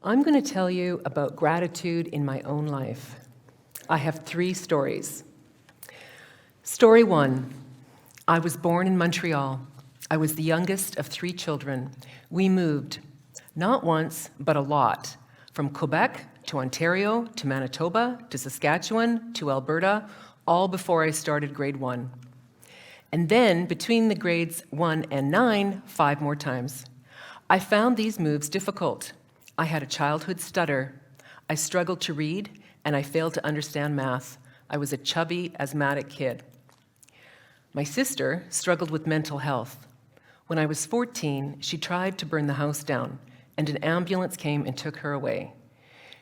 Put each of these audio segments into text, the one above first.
I'm going to tell you about gratitude in my own life. I have 3 stories. Story 1, I was born in Montreal. I was the youngest of 3 children. We moved, not once, but a lot, from Quebec to Ontario to Manitoba to Saskatchewan to Alberta, all before I started grade 1. And then, between the grades 1 and 9, 5 more times. I found these moves difficult. I had a childhood stutter. I struggled to read, and I failed to understand math. I was a chubby, asthmatic kid. My sister struggled with mental health. When I was 14, she tried to burn the house down, and an ambulance came and took her away.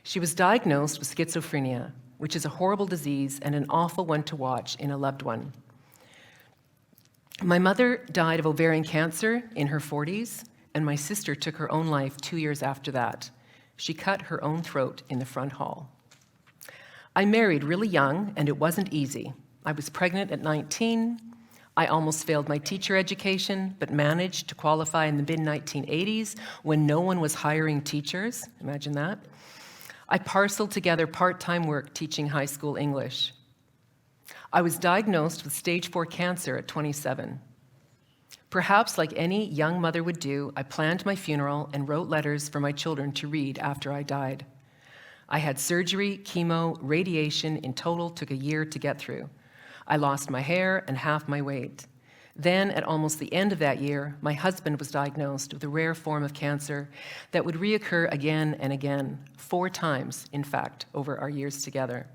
She was diagnosed with schizophrenia, which is a horrible disease and an awful one to watch in a loved one. My mother died of ovarian cancer in her 40s, and my sister took her own life 2 years after that. She cut her own throat in the front hall. I married really young, and it wasn't easy. I was pregnant at 19. I almost failed my teacher education, but managed to qualify in the mid-1980s when no one was hiring teachers. Imagine that. I parceled together part-time work teaching high school English. I was diagnosed with stage 4 cancer at 27. Perhaps like any young mother would do, I planned my funeral and wrote letters for my children to read after I died. I had surgery, chemo, radiation. In total, took a year to get through. I lost my hair and half my weight. Then, at almost the end of that year, my husband was diagnosed with a rare form of cancer that would reoccur again and again, 4 times, in fact, over our years together.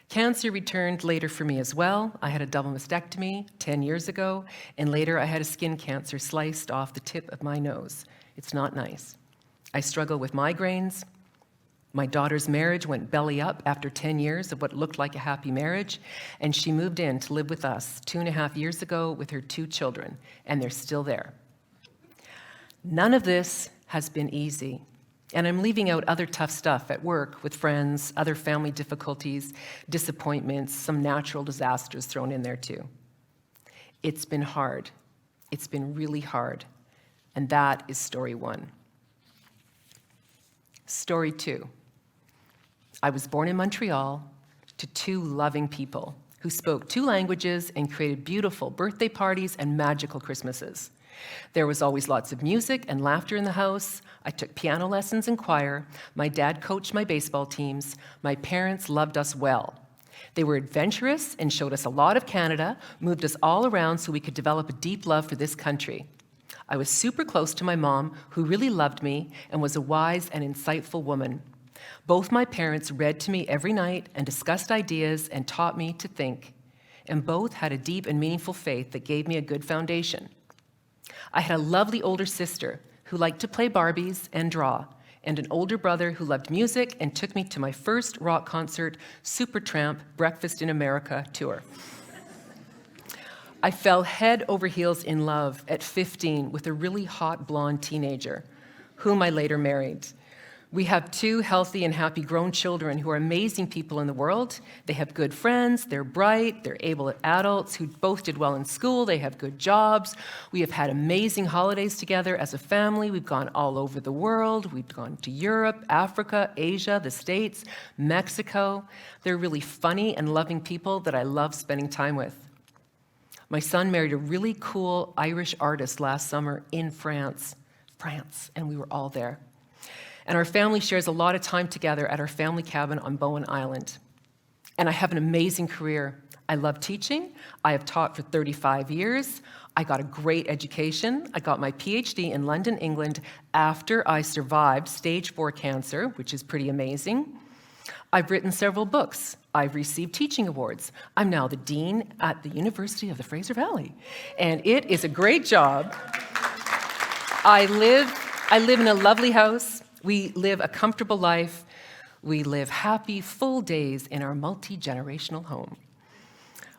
Cancer returned later for me as well. I had a double mastectomy 10 years ago, and later I had a skin cancer sliced off the tip of my nose. It's not nice. I struggle with migraines. My daughter's marriage went belly up after 10 years of what looked like a happy marriage, and she moved in to live with us 2.5 years ago with her 2 children, and they're still there. None of this has been easy. And I'm leaving out other tough stuff at work, with friends, other family difficulties, disappointments, some natural disasters thrown in there too. It's been hard. It's been really hard. And that is story 1. Story 2. I was born in Montreal to 2 loving people who spoke 2 languages and created beautiful birthday parties and magical Christmases. There was always lots of music and laughter in the house. I took piano lessons and choir. My dad coached my baseball teams. My parents loved us well. They were adventurous and showed us a lot of Canada, moved us all around so we could develop a deep love for this country. I was super close to my mom, who really loved me and was a wise and insightful woman. Both my parents read to me every night and discussed ideas and taught me to think. And both had a deep and meaningful faith that gave me a good foundation. I had a lovely older sister who liked to play Barbies and draw, and an older brother who loved music and took me to my first rock concert, Supertramp Breakfast in America tour. I fell head over heels in love at 15 with a really hot blonde teenager, whom I later married. We have 2 healthy and happy grown children who are amazing people in the world. They have good friends, they're bright, they're able adults who both did well in school, they have good jobs. We have had amazing holidays together as a family. We've gone all over the world. We've gone to Europe, Africa, Asia, the States, Mexico. They're really funny and loving people that I love spending time with. My son married a really cool Irish artist last summer in France, and we were all there. And our family shares a lot of time together at our family cabin on Bowen Island. And I have an amazing career. I love teaching. I have taught for 35 years. I got a great education. I got my PhD in London, England, after I survived stage 4 cancer, which is pretty amazing. I've written several books. I've received teaching awards. I'm now the dean at the University of the Fraser Valley. And it is a great job. I live in a lovely house. We live a comfortable life. We live happy, full days in our multi-generational home.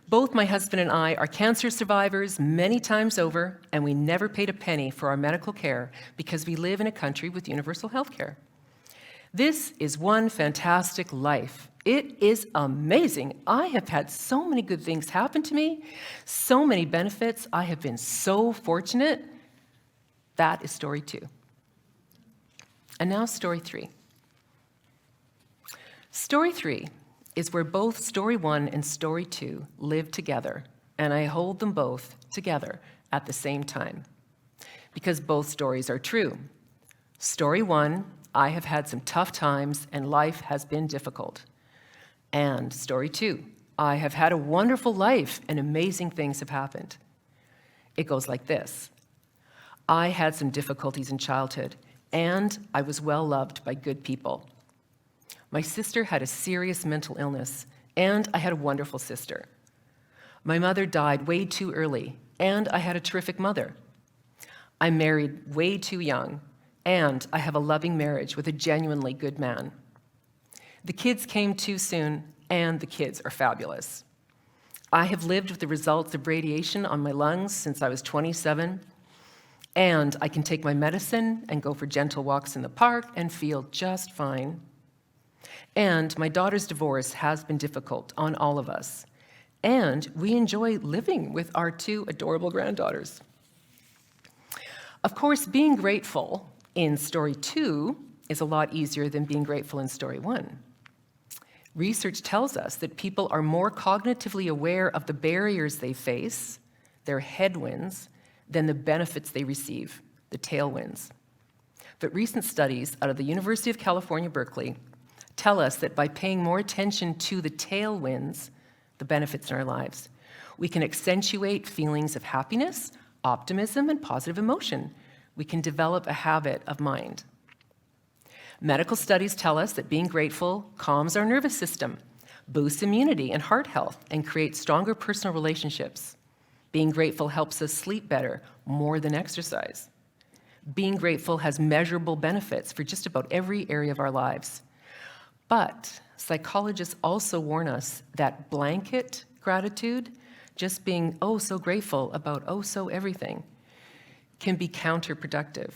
Both my husband and I are cancer survivors many times over, and we never paid a penny for our medical care because we live in a country with universal health care. This is one fantastic life. It is amazing. I have had so many good things happen to me, so many benefits. I have been so fortunate. That is story 2. And now story 3. Story 3 is where both story 1 and story 2 live together, and I hold them both together at the same time, because both stories are true. Story 1, I have had some tough times and life has been difficult. And story 2, I have had a wonderful life and amazing things have happened. It goes like this. I had some difficulties in childhood, and I was well loved by good people. My sister had a serious mental illness, and I had a wonderful sister. My mother died way too early, and I had a terrific mother. I married way too young, and I have a loving marriage with a genuinely good man. The kids came too soon, and the kids are fabulous. I have lived with the results of radiation on my lungs since I was 27, and I can take my medicine and go for gentle walks in the park and feel just fine. And my daughter's divorce has been difficult on all of us, and we enjoy living with our 2 adorable granddaughters. Of course, being grateful in story 2 is a lot easier than being grateful in story 1. Research tells us that people are more cognitively aware of the barriers they face, their headwinds, than the benefits they receive, the tailwinds. But recent studies out of the University of California, Berkeley, tell us that by paying more attention to the tailwinds, the benefits in our lives, we can accentuate feelings of happiness, optimism, and positive emotion. We can develop a habit of mind. Medical studies tell us that being grateful calms our nervous system, boosts immunity and heart health, and creates stronger personal relationships. Being grateful helps us sleep better, more than exercise. Being grateful has measurable benefits for just about every area of our lives. But psychologists also warn us that blanket gratitude, just being oh so grateful about oh so everything, can be counterproductive.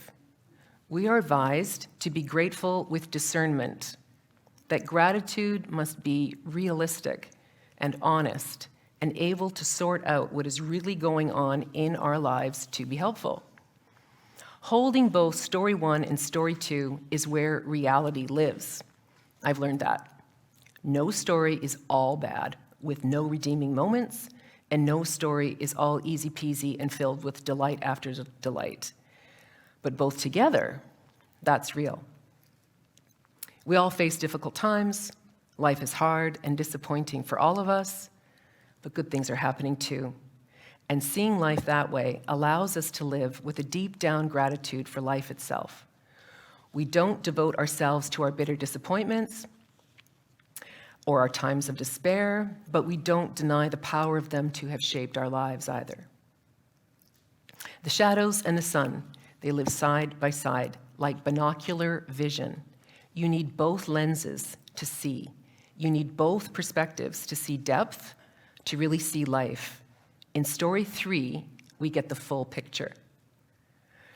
We are advised to be grateful with discernment, that gratitude must be realistic and honest and able to sort out what is really going on in our lives to be helpful. Holding both story 1 and story 2 is where reality lives. I've learned that. No story is all bad, with no redeeming moments, and no story is all easy peasy and filled with delight after delight. But both together, that's real. We all face difficult times. Life is hard and disappointing for all of us, but good things are happening too. And seeing life that way allows us to live with a deep down gratitude for life itself. We don't devote ourselves to our bitter disappointments or our times of despair, but we don't deny the power of them to have shaped our lives either. The shadows and the sun, they live side by side, like binocular vision. You need both lenses to see. You need both perspectives to see depth, to really see life. In story 3, we get the full picture.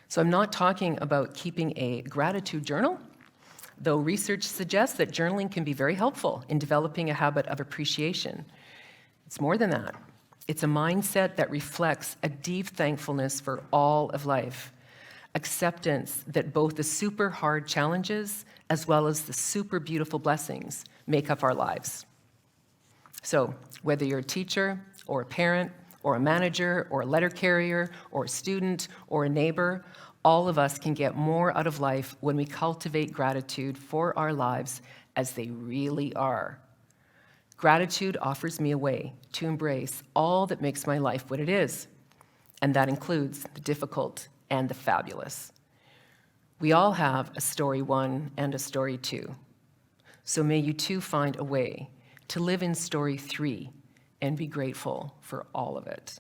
So I'm not talking about keeping a gratitude journal, though research suggests that journaling can be very helpful in developing a habit of appreciation. It's more than that. It's a mindset that reflects a deep thankfulness for all of life, acceptance that both the super hard challenges as well as the super beautiful blessings make up our lives. So whether you're a teacher or a parent or a manager or a letter carrier or a student or a neighbor, all of us can get more out of life when we cultivate gratitude for our lives as they really are. Gratitude offers me a way to embrace all that makes my life what it is, and that includes the difficult and the fabulous. We all have a story 1 and a story 2, so may you too find a way to live in story 3 and be grateful for all of it.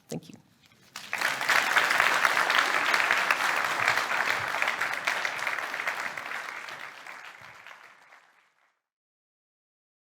Thank you.